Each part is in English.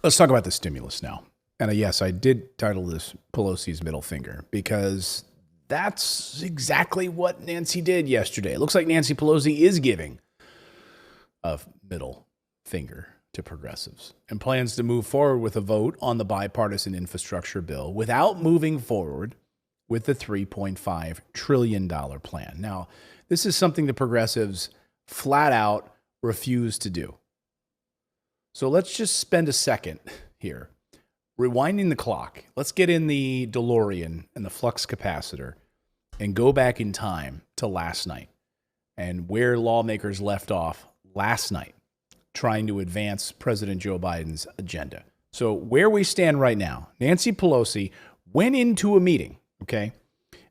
Let's talk about the stimulus now. And yes, I did title this Pelosi's middle finger because that's exactly what Nancy did yesterday. It looks like Nancy Pelosi is giving a middle finger to progressives and plans to move forward with a vote on the bipartisan infrastructure bill without moving forward with the $3.5 trillion plan. Now, this is something the progressives flat out refuse to do. So let's just spend a second here, rewinding the clock. Let's get in the DeLorean and the flux capacitor and go back in time to last night and where lawmakers left off last night trying to advance President Joe Biden's agenda. So where we stand right now, Nancy Pelosi went into a meeting, okay?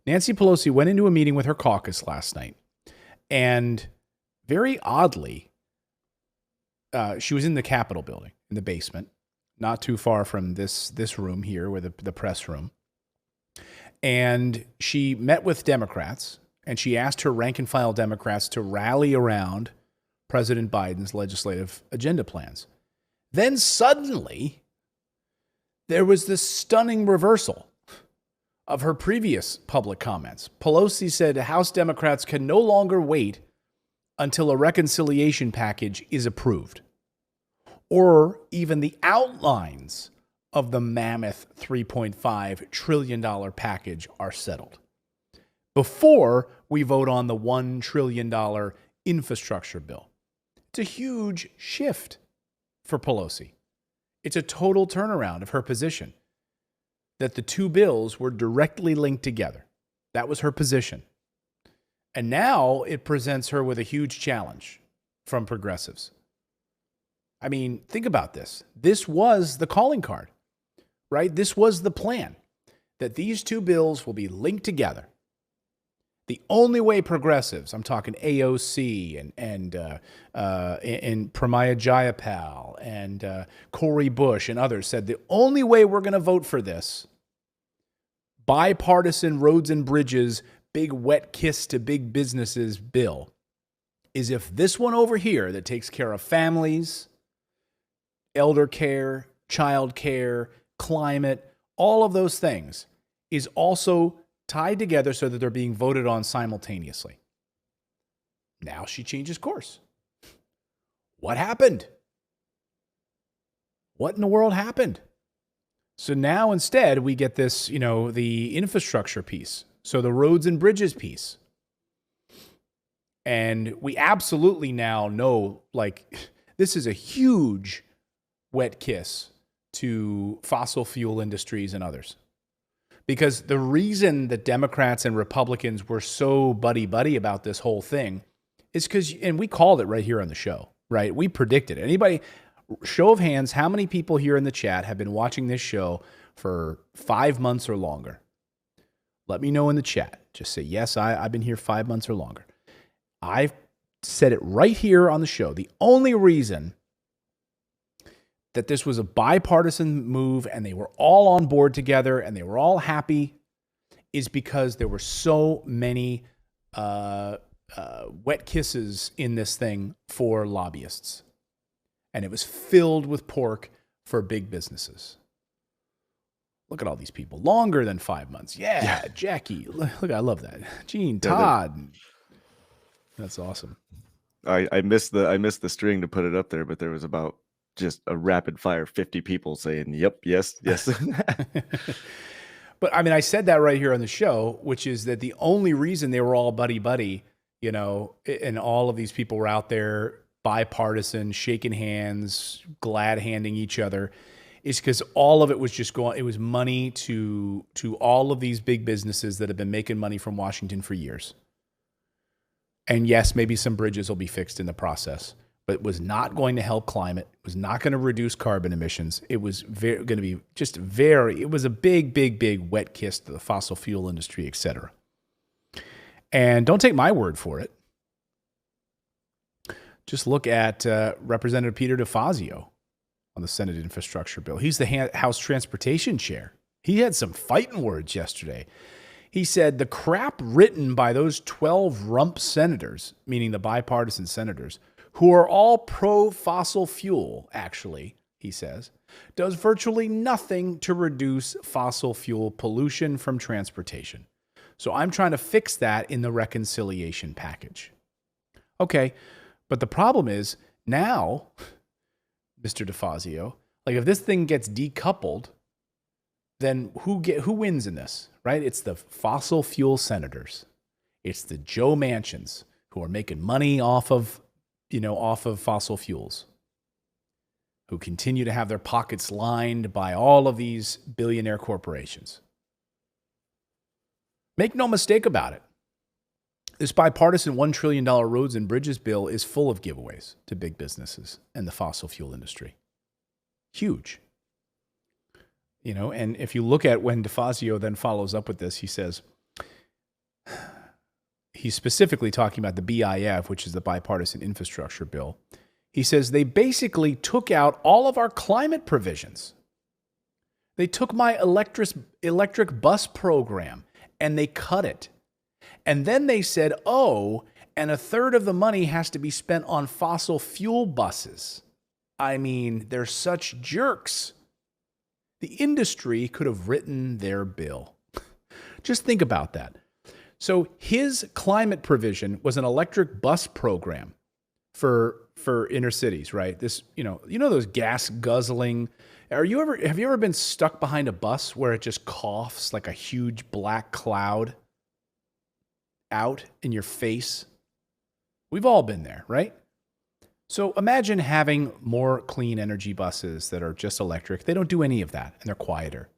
Nancy Pelosi went into a meeting with her caucus last night, and very oddly, she was in the Capitol building, in the basement, not too far from this room here, where the press room. And she met with Democrats, and she asked her rank and file Democrats to rally around President Biden's legislative agenda plans. Then suddenly, there was this stunning reversal of her previous public comments. Pelosi said House Democrats can no longer wait until a reconciliation package is approved, or even the outlines of the mammoth $3.5 trillion package are settled, before we vote on the $1 trillion infrastructure bill. It's a huge shift for Pelosi. It's a total turnaround of her position that the two bills were directly linked together. That was her position. And now it presents her with a huge challenge from progressives. I mean, think about this. This was the calling card, right? This was the plan, that these two bills will be linked together. The only way progressives, I'm talking AOC and Pramila Jayapal and Cori Bush and others, said the only way we're going to vote for this bipartisan roads and bridges, big wet kiss to big businesses bill is if this one over here that takes care of families, elder care, child care, climate, all of those things is also tied together so that they're being voted on simultaneously. Now she changes course. What happened? What in the world happened? So now instead we get this, the infrastructure piece. So the roads and bridges piece. And we absolutely now know, this is a huge wet kiss to fossil fuel industries and others. Because the reason that Democrats and Republicans were so buddy-buddy about this whole thing is because, and we called it right here on the show, right? We predicted it. Anybody, show of hands, how many people here in the chat have been watching this show for 5 months or longer? Let me know in the chat. Just say, yes, I've been here 5 months or longer. I've said it right here on the show. The only reason that this was a bipartisan move and they were all on board together and they were all happy is because there were so many wet kisses in this thing for lobbyists. And it was filled with pork for big businesses. Look at all these people. Longer than 5 months. Yeah. Jackie. Look, I love that. Gene, Todd. That's awesome. I missed the string to put it up there, but there was about just a rapid fire 50 people saying, yep, yes. But I mean, I said that right here on the show, which is that the only reason they were all buddy, and all of these people were out there bipartisan, shaking hands, glad handing each other, is because all of it was just it was money to all of these big businesses that have been making money from Washington for years. And yes, maybe some bridges will be fixed in the process, but it was not going to help climate. It was not going to reduce carbon emissions. It was going to be it was a big wet kiss to the fossil fuel industry, et cetera. And don't take my word for it. Just look at Representative Peter DeFazio on the Senate infrastructure bill. He's the House Transportation Chair. He had some fighting words yesterday. He said the crap written by those 12 rump senators, meaning the bipartisan senators, who are all pro-fossil fuel, actually, he says, does virtually nothing to reduce fossil fuel pollution from transportation. So I'm trying to fix that in the reconciliation package. Okay, but the problem is now, Mr. DeFazio, like if this thing gets decoupled, then who wins in this, right? It's the fossil fuel senators. It's the Joe Manchins who are making money off of fossil fuels, who continue to have their pockets lined by all of these billionaire corporations. Make no mistake about it. This bipartisan $1 trillion roads and bridges bill is full of giveaways to big businesses and the fossil fuel industry. Huge. And if you look at when DeFazio then follows up with this, he says, he's specifically talking about the BIF, which is the bipartisan infrastructure bill. He says they basically took out all of our climate provisions. They took my electric bus program and they cut it. And then they said, and a third of the money has to be spent on fossil fuel buses. I mean, they're such jerks. The industry could have written their bill. Just think about that. So his climate provision was an electric bus program for inner cities, right? This, those gas guzzling. Have you ever been stuck behind a bus where it just coughs like a huge black cloud out in your face? We've all been there, right? So imagine having more clean energy buses that are just electric. They don't do any of that, and they're quieter.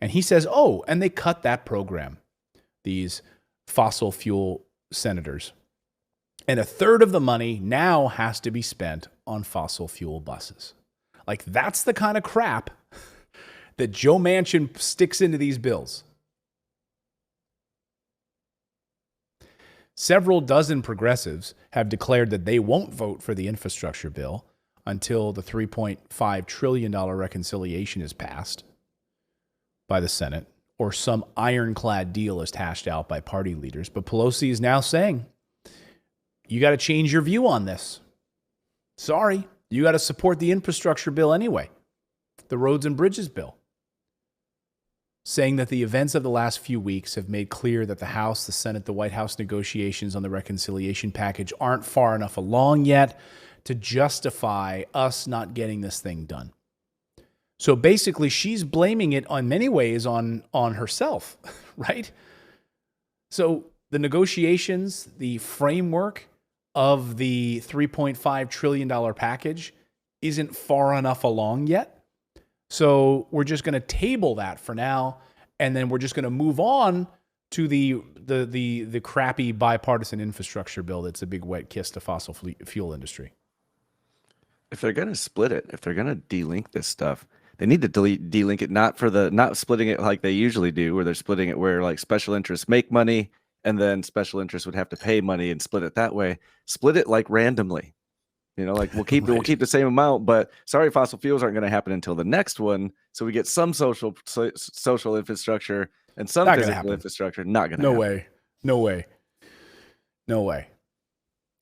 And he says, and they cut that program, these fossil fuel senators. And a third of the money now has to be spent on fossil fuel buses. Like, that's the kind of crap that Joe Manchin sticks into these bills. Several dozen progressives have declared that they won't vote for the infrastructure bill until the $3.5 trillion reconciliation is passed by the Senate or some ironclad deal is hashed out by party leaders. But Pelosi is now saying, you got to change your view on this. Sorry, you got to support the infrastructure bill anyway, the roads and bridges bill. Saying that the events of the last few weeks have made clear that the House, the Senate, the White House negotiations on the reconciliation package aren't far enough along yet to justify us not getting this thing done. So basically, she's blaming it on many ways on herself, right? So the negotiations, the framework of the $3.5 trillion package isn't far enough along yet. So we're just going to table that for now, and then we're just going to move on to the crappy bipartisan infrastructure bill that's a big wet kiss to fossil fuel industry. If they're going to split it, if they're going to delink this stuff, they need to delink it, not splitting it like they usually do, where they're splitting it where like special interests make money and then special interests would have to pay money and split it that way. Split it like randomly. Like we'll keep the same amount, but sorry, fossil fuels aren't going to happen until the next one. So we get some social infrastructure and some physical infrastructure. Not going to happen. No way.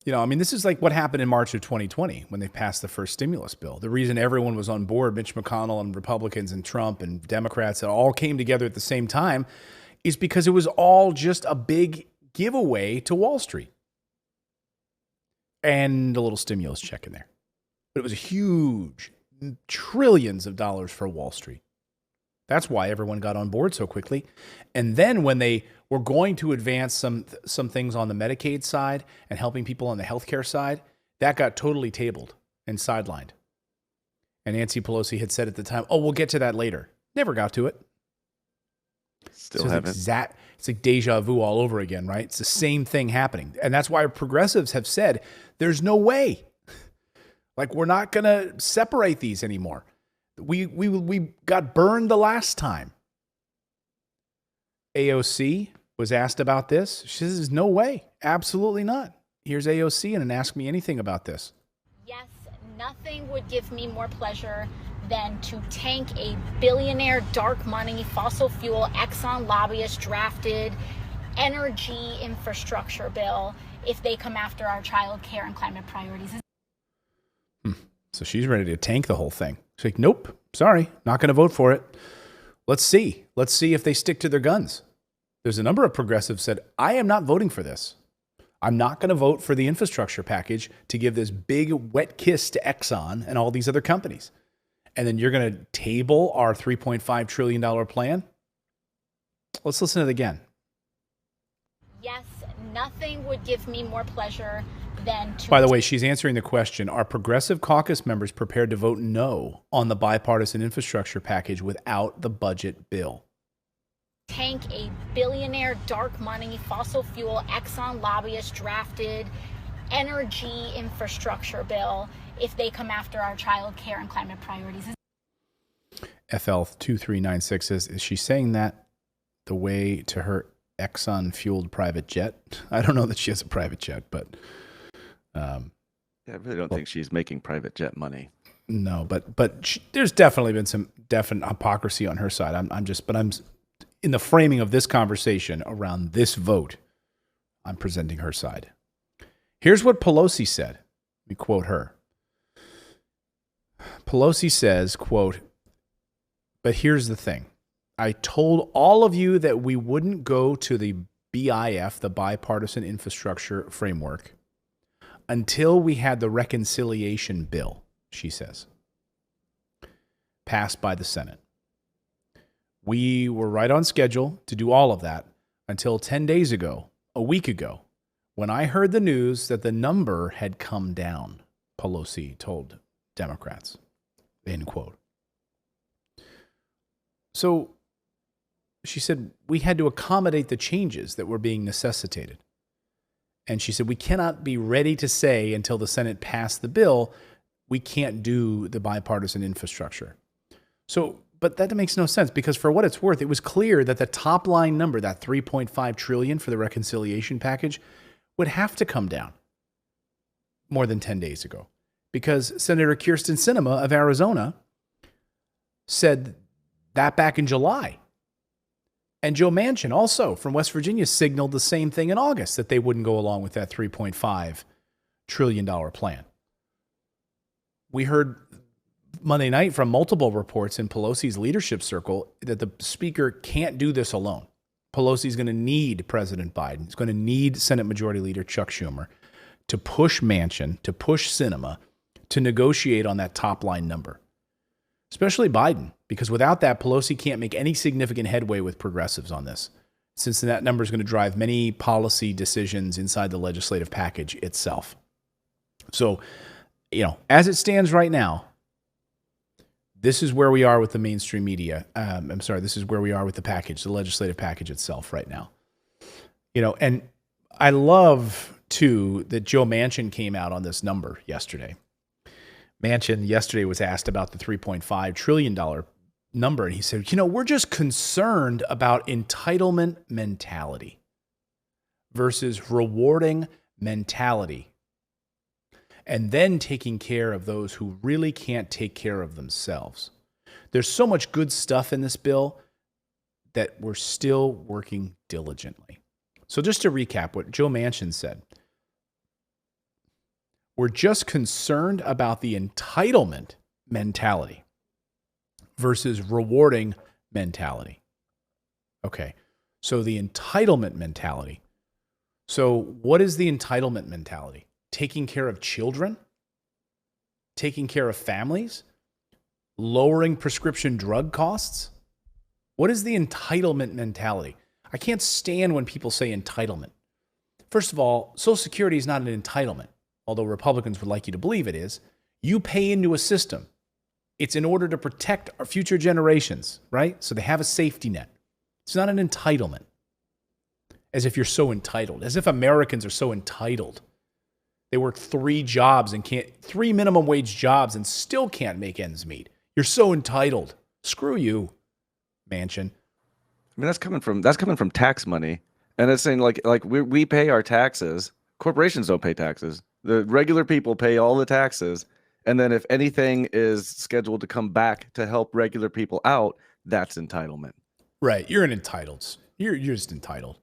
This is like what happened in March of 2020 when they passed the first stimulus bill. The reason everyone was on board, Mitch McConnell and Republicans and Trump and Democrats, that all came together at the same time, is because it was all just a big giveaway to Wall Street. And a little stimulus check in there. But it was huge, trillions of dollars for Wall Street. That's why everyone got on board so quickly. And then when they were going to advance some things on the Medicaid side and helping people on the healthcare side, that got totally tabled and sidelined. And Nancy Pelosi had said at the time, we'll get to that later. Never got to it. Still haven't. It's like deja vu all over again, right? It's the same thing happening. And that's why progressives have said, there's no way. Like, we're not going to separate these anymore. We got burned the last time. AOC was asked about this. She says, no way. Absolutely not. Here's AOC and ask me anything about this. Yes, nothing would give me more pleasure than to tank a billionaire dark money fossil fuel Exxon lobbyist drafted energy infrastructure bill if they come after our child care and climate priorities. So she's ready to tank the whole thing. She's like, nope, sorry, not going to vote for it. Let's see. Let's see if they stick to their guns. There's a number of progressives said, I am not voting for this. I'm not going to vote for the infrastructure package to give this big wet kiss to Exxon and all these other companies. And then you're going to table our $3.5 trillion plan? Let's listen to it again. Yes, nothing would give me more pleasure than to... By the way, she's answering the question, are progressive caucus members prepared to vote no on the bipartisan infrastructure package without the budget bill? Tank a billionaire dark money fossil fuel Exxon lobbyist drafted energy infrastructure bill if they come after our child care and climate priorities. FL2396 says, is she saying that the way to her Exxon fueled private jet? I don't know that she has a private jet, but yeah, I really don't think she's making private jet money. No, but there's definitely been some definite hypocrisy on her side. I'm in the framing of this conversation around this vote, I'm presenting her side. Here's what Pelosi said. Let me quote her. Pelosi says, quote, but here's the thing. I told all of you that we wouldn't go to the BIF, the Bipartisan Infrastructure Framework, until we had the reconciliation bill, she says, passed by the Senate. We were right on schedule to do all of that until 10 days ago, a week ago, when I heard the news that the number had come down, Pelosi told Democrats, end quote. So she said, we had to accommodate the changes that were being necessitated. And she said, we cannot be ready to say until the Senate passed the bill, we can't do the bipartisan infrastructure. So, but that makes no sense because for what it's worth, it was clear that the top line number, that $3.5 trillion for the reconciliation package, would have to come down more than 10 days ago because Senator Kyrsten Sinema of Arizona said that back in July. And Joe Manchin, also from West Virginia, signaled the same thing in August, that they wouldn't go along with that $3.5 trillion plan. We heard Monday night from multiple reports in Pelosi's leadership circle that the speaker can't do this alone. Pelosi's going to need President Biden. He's going to need Senate Majority Leader Chuck Schumer to push Manchin, to push Sinema, to negotiate on that top line number. Especially Biden, because without that, Pelosi can't make any significant headway with progressives on this, since that number is going to drive many policy decisions inside the legislative package itself. So, as it stands right now, this is where we are with the mainstream media. This is where we are with the package, the legislative package itself right now. And I love, too, that Joe Manchin came out on this number yesterday. Manchin yesterday was asked about the $3.5 trillion number, and he said, we're just concerned about entitlement mentality versus rewarding mentality, and then taking care of those who really can't take care of themselves. There's so much good stuff in this bill that we're still working diligently. So just to recap what Joe Manchin said, we're just concerned about the entitlement mentality versus rewarding mentality. Okay, so the entitlement mentality. So what is the entitlement mentality? Taking care of children? Taking care of families? Lowering prescription drug costs? What is the entitlement mentality? I can't stand when people say entitlement. First of all, Social Security is not an entitlement, although Republicans would like you to believe it is. You pay into a system. It's in order to protect our future generations, right? So they have a safety net. It's not an entitlement. As if you're so entitled, as if Americans are so entitled. They work 3 minimum wage jobs and still can't make ends meet. You're so entitled. Screw you, Manchin. I mean, that's coming from tax money, and it's saying like we pay our taxes. Corporations don't pay taxes. The regular people pay all the taxes, and then if anything is scheduled to come back to help regular people out, that's entitlement. Right, you're an entitled. You're just entitled.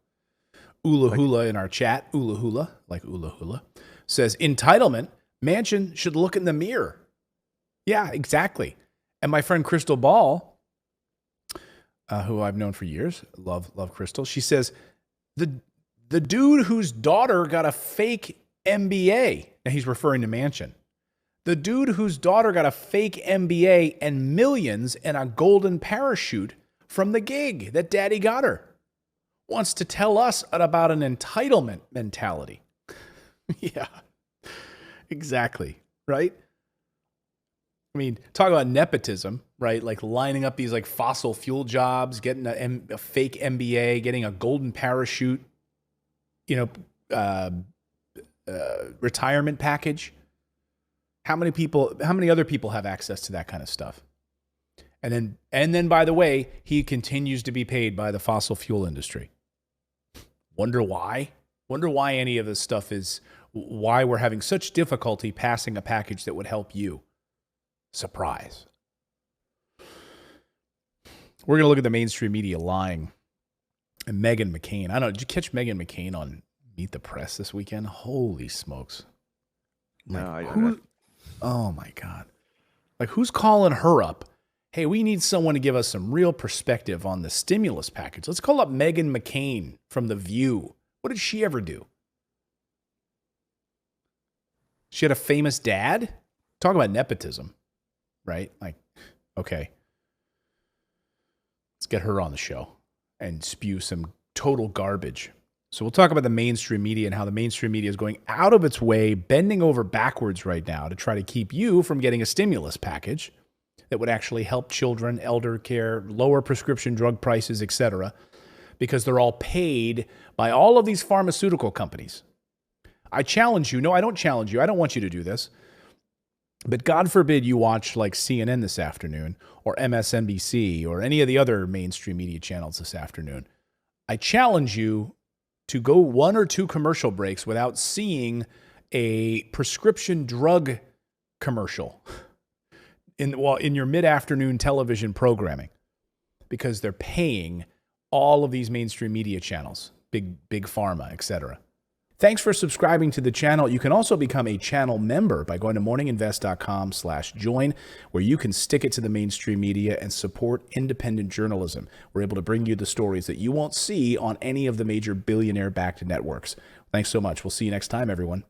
Ula Hula in our chat, Ula Hula, says, entitlement, Manchin should look in the mirror. Yeah, exactly. And my friend Crystal Ball, who I've known for years, love Crystal. She says the dude whose daughter got a fake MBA. Now he's referring to Manchin. The dude whose daughter got a fake MBA and millions and a golden parachute from the gig that daddy got her wants to tell us about an entitlement mentality. Yeah, exactly. Right. I mean, talk about nepotism, right? Like lining up these like fossil fuel jobs, getting a fake MBA, getting a golden parachute, retirement package. How many other people have access to that kind of stuff? And then, by the way, he continues to be paid by the fossil fuel industry. Wonder why? Wonder why any of this stuff is, why we're having such difficulty passing a package that would help you. Surprise. We're going to look at the mainstream media lying. And Meghan McCain. I don't know, did you catch Meghan McCain on Meet the Press this weekend? Holy smokes. No, oh my God. Like, who's calling her up? Hey, we need someone to give us some real perspective on the stimulus package. Let's call up Meghan McCain from The View. What did she ever do? She had a famous dad? Talk about nepotism, right? Like, okay. Let's get her on the show and spew some total garbage. So we'll talk about the mainstream media and how the mainstream media is going out of its way, bending over backwards right now to try to keep you from getting a stimulus package that would actually help children, elder care, lower prescription drug prices, etc., because they're all paid by all of these pharmaceutical companies. I challenge you. No, I don't challenge you. I don't want you to do this. But God forbid you watch like CNN this afternoon or MSNBC or any of the other mainstream media channels this afternoon. I challenge you to go one or two commercial breaks without seeing a prescription drug commercial in your mid-afternoon television programming, because they're paying all of these mainstream media channels, big pharma, etc. Thanks for subscribing to the channel. You can also become a channel member by going to morninginvest.com/join, where you can stick it to the mainstream media and support independent journalism. We're able to bring you the stories that you won't see on any of the major billionaire-backed networks. Thanks so much. We'll see you next time, everyone.